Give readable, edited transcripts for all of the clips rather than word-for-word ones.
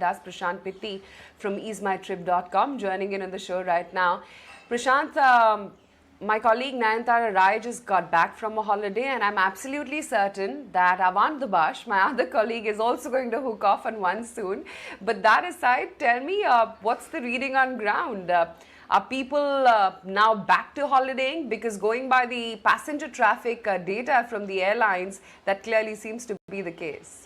us, Prashant Pitti from EaseMyTrip.com, joining in on the show right now. Prashant, my colleague Nayantara Rai just got back from a holiday, and I'm absolutely certain that Avant Dabash, my other colleague, is also going to hook off on one soon. But that aside, tell me, what's the reading on ground? Are people now back to holidaying? Because going by the passenger traffic data from the airlines, that clearly seems to be the case.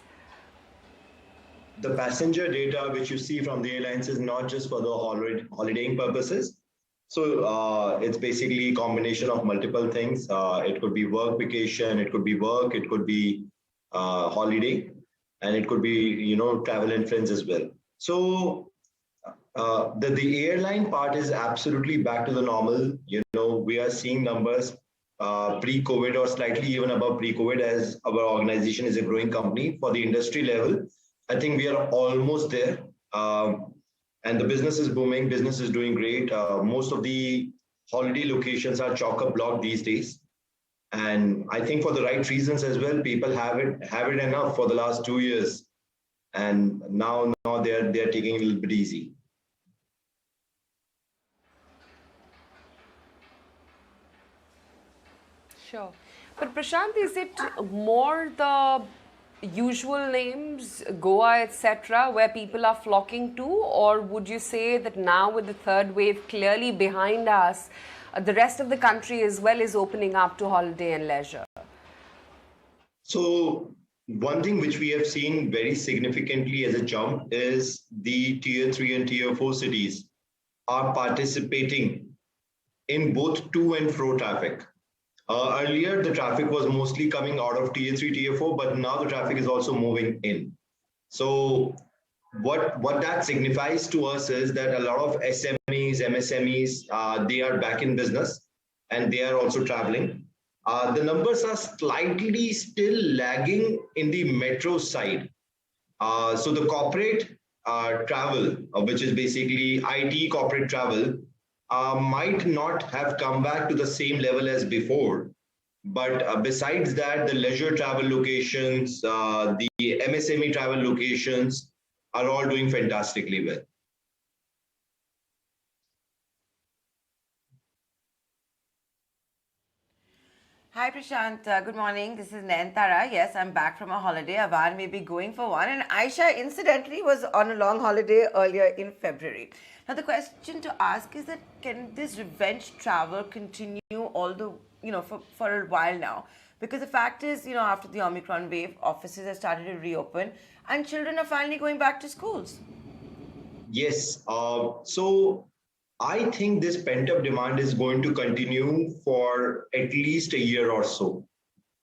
The passenger data which you see from the airlines is not just for the holidaying purposes. So it's basically a combination of multiple things. It could be work vacation, it could be work, it could be holiday, and it could be, travel and friends as well. So the airline part is absolutely back to the normal. We are seeing numbers pre-COVID or slightly even above pre-COVID, as our organization is a growing company. For the industry level, I think we are almost there. And the business is booming, business is doing great. Most of the holiday locations are chock-a-block these days. And I think for the right reasons as well, people have it enough for the last 2 years. And now they're taking it a little bit easy. Sure. But Prashant, is it more the usual names, Goa, etc., where people are flocking to? Or would you say that now with the third wave clearly behind us, the rest of the country as well is opening up to holiday and leisure? So one thing which we have seen very significantly as a jump is the tier 3 and tier 4 cities are participating in both to and fro traffic. Earlier, the traffic was mostly coming out of tier 3, tier 4, but now the traffic is also moving in. So what that signifies to us is that a lot of SMEs, MSMEs, they are back in business and they are also traveling. The numbers are slightly still lagging in the metro side. So the corporate travel, which is basically IT corporate travel, might not have come back to the same level as before. But besides that, the leisure travel locations, the MSME travel locations are all doing fantastically well. Hi Prashant, good morning. This is Nayantara. Yes, I'm back from a holiday. Avan may be going for one, and Aisha incidentally was on a long holiday earlier in February. Now the question to ask is that can this revenge travel continue for a while now? Because the fact is, after the Omicron wave, offices have started to reopen and children are finally going back to schools. Yes. So I think this pent-up demand is going to continue for at least a year or so.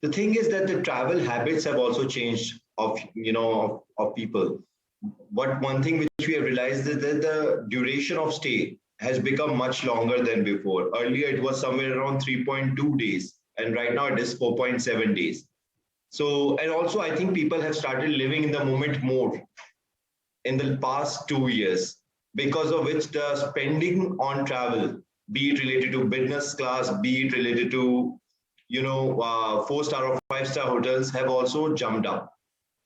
The thing is that the travel habits have also changed of people. One thing which we have realized is that the duration of stay has become much longer than before. Earlier, it was somewhere around 3.2 days, and right now it is 4.7 days. So, and also I think people have started living in the moment more in the past 2 years, because of which the spending on travel, be it related to business class, be it related to 4-star or 5-star hotels, have also jumped up.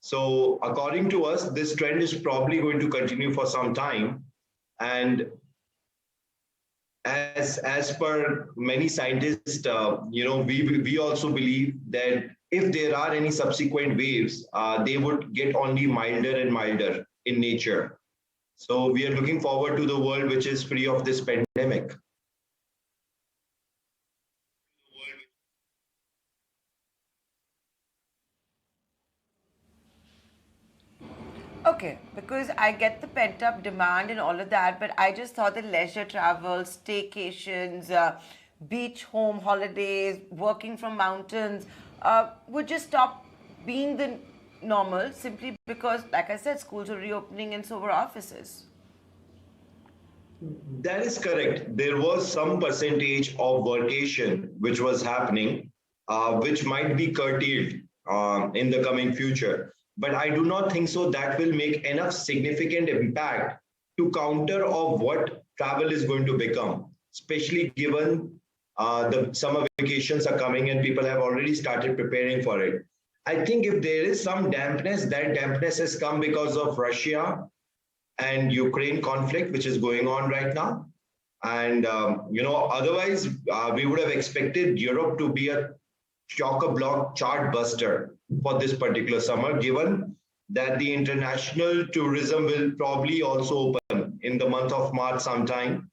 So according to us, this trend is probably going to continue for some time. And as per many scientists, we also believe that if there are any subsequent waves, they would get only milder and milder in nature. So we are looking forward to the world which is free of this pandemic. Okay, because I get the pent-up demand and all of that, but I just thought that leisure travel, staycations, beach home holidays, working from mountains would just stop being the normal simply because, like I said, schools are reopening and so were offices. That is correct. There was some percentage of vacation which was happening, which might be curtailed in the coming future. But I do not think so that will make enough significant impact to counter of what travel is going to become, especially given the summer vacations are coming and people have already started preparing for it. I think if there is some dampness, that dampness has come because of Russia and Ukraine conflict, which is going on right now. And, otherwise, we would have expected Europe to be a chock-a-block chart buster for this particular summer, given that the international tourism will probably also open in the month of March sometime,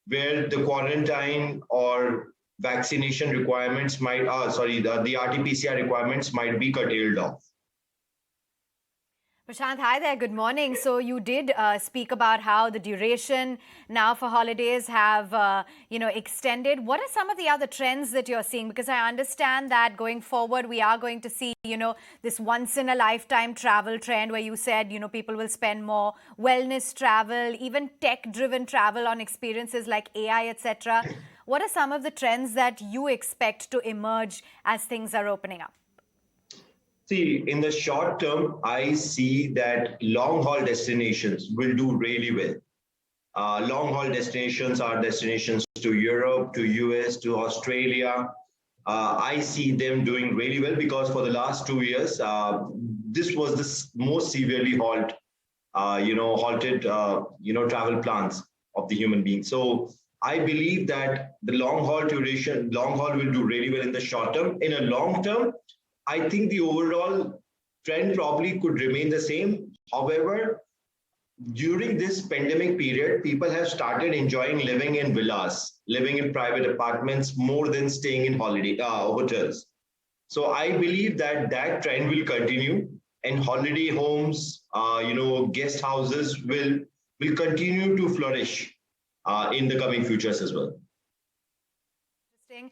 where the quarantine or vaccination requirements might, the RT-PCR requirements might be curtailed off. Prashant, hi there. Good morning. So you did speak about how the duration now for holidays have, extended. What are some of the other trends that you're seeing? Because I understand that going forward, we are going to see, this once in a lifetime travel trend where you said, people will spend more, wellness travel, even tech-driven travel on experiences like AI, etc. What are some of the trends that you expect to emerge as things are opening up? See, in the short term, I see that long haul destinations will do really well. Long haul destinations are destinations to Europe, to US, to Australia. I see them doing really well because for the last 2 years, this was the most severely halted, travel plans of the human being. So I believe that the long haul will do really well in the short term. In a long term, I think the overall trend probably could remain the same. However, during this pandemic period, people have started enjoying living in villas, living in private apartments more than staying in hotels. So I believe that that trend will continue, and holiday homes, guest houses will continue to flourish in the coming futures as well. Interesting.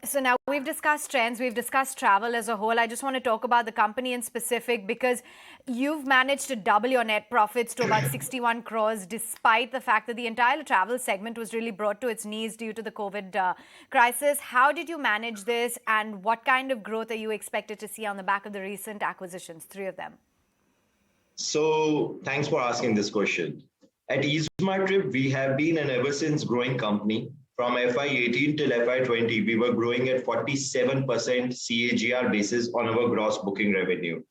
So now we've discussed trends, we've discussed travel as a whole. I just want to talk about the company in specific because you've managed to double your net profits to about 61 crores despite the fact that the entire travel segment was really brought to its knees due to the COVID crisis. How did you manage this and what kind of growth are you expected to see on the back of the recent acquisitions, 3 of them? So thanks for asking this question. At EaseMyTrip, we have been an ever since growing company. From FY18 till FY20, we were growing at 47% CAGR basis on our gross booking revenue.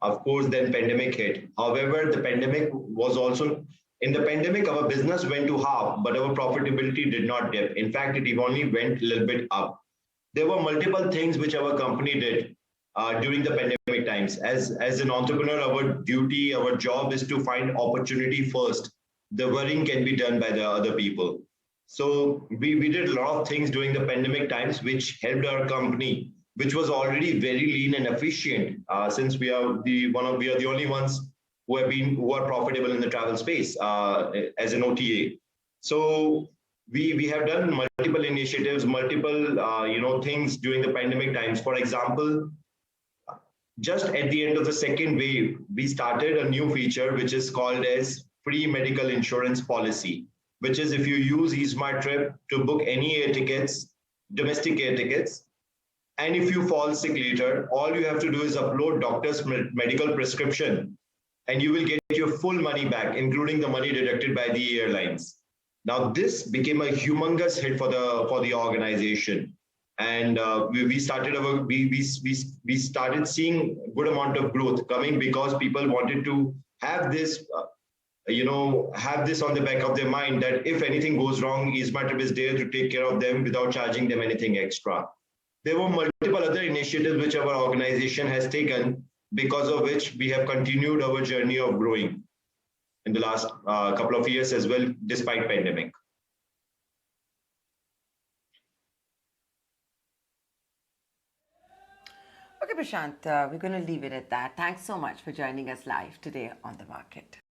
Of course, then pandemic hit. However, the pandemic was also, in the pandemic, our business went to half, but our profitability did not dip. In fact, it only went a little bit up. There were multiple things which our company did during the pandemic times. As an entrepreneur, our duty, our job is to find opportunity first. The worrying can be done by the other people. So we did a lot of things during the pandemic times, which helped our company, which was already very lean and efficient, since we are the only ones who are profitable in the travel space as an OTA. So we have done multiple initiatives, multiple things during the pandemic times. For example, just at the end of the second wave, we started a new feature which is called as free medical insurance policy, which is if you use EaseMyTrip to book any air tickets, domestic air tickets, and if you fall sick later, all you have to do is upload doctor's medical prescription, and you will get your full money back, including the money deducted by the airlines. Now, this became a humongous hit for the organization, and we started seeing a good amount of growth coming because people wanted to have this. Have this on the back of their mind that if anything goes wrong, EaseMyTrip is there to take care of them without charging them anything extra. There were multiple other initiatives which our organization has taken, because of which we have continued our journey of growing in the last couple of years as well, despite pandemic. Okay, Prashant, we're going to leave it at that. Thanks so much for joining us live today on The Market.